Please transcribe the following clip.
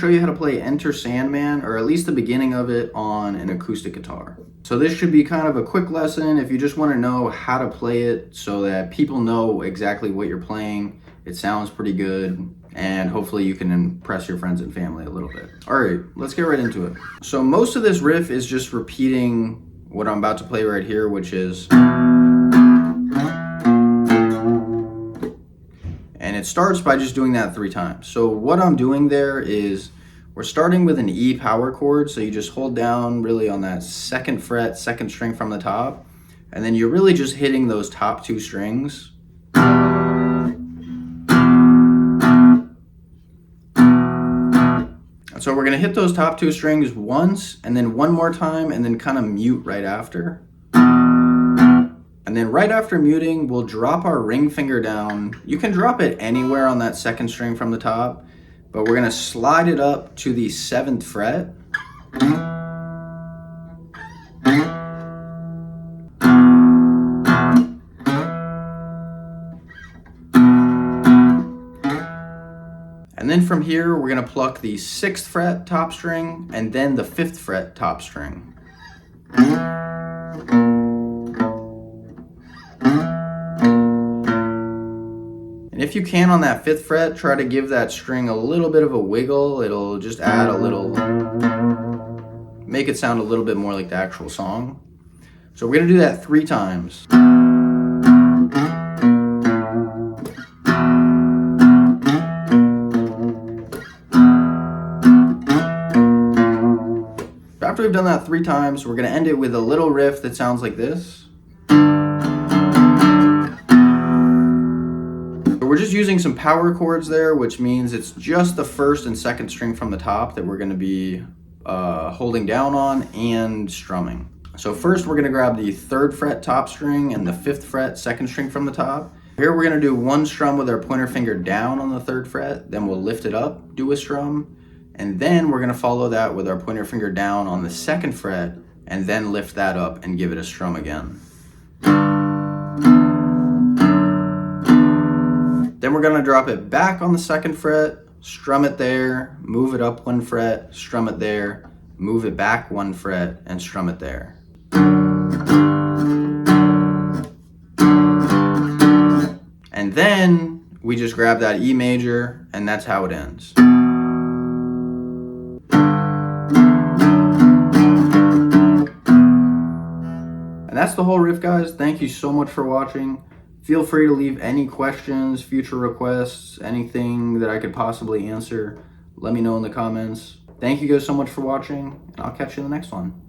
show you how to play Enter Sandman, or at least the beginning of it, on an acoustic guitar. So this should be kind of a quick lesson if you just want to know how to play it so that people know exactly what you're playing. It sounds pretty good, and hopefully you can impress your friends and family a little bit. All right, let's get right into it. So most of this riff is just repeating what I'm about to play right here, which is... And it starts by just doing that 3 times. So what I'm doing there is we're starting with an E power chord. So you just hold down really on that 2nd fret, 2nd string from the top. And then you're really just hitting those top 2 strings. And so we're gonna hit those top 2 strings once, and then one more time, and then kind of mute right after. And then right after muting, we'll drop our ring finger down. You can drop it anywhere on that 2nd string from the top, but we're gonna slide it up to the 7th fret. And then from here, we're gonna pluck the 6th fret top string and then the 5th fret top string. And if you can on that 5th fret, try to give that string a little bit of a wiggle. It'll just add a little, make it sound a little bit more like the actual song. So we're gonna do that 3 times. After we've done that 3 times, we're gonna end it with a little riff that sounds like this. We're just using some power chords there, which means it's just the 1st and 2nd string from the top that we're going to be holding down on and strumming. So first we're going to grab the 3rd fret top string and the 5th fret 2nd string from the top. Here we're going to do 1 strum with our pointer finger down on the 3rd fret, then we'll lift it up, do a strum, and then we're going to follow that with our pointer finger down on the 2nd fret and then lift that up and give it a strum again. Then we're gonna drop it back on the 2nd fret, strum it there, move it up 1 fret, strum it there, move it back 1 fret, and strum it there. And then we just grab that E major, and that's how it ends. And that's the whole riff, guys. Thank you so much for watching. Feel free to leave any questions, future requests, anything that I could possibly answer. Let me know in the comments. Thank you guys so much for watching, and I'll catch you in the next one.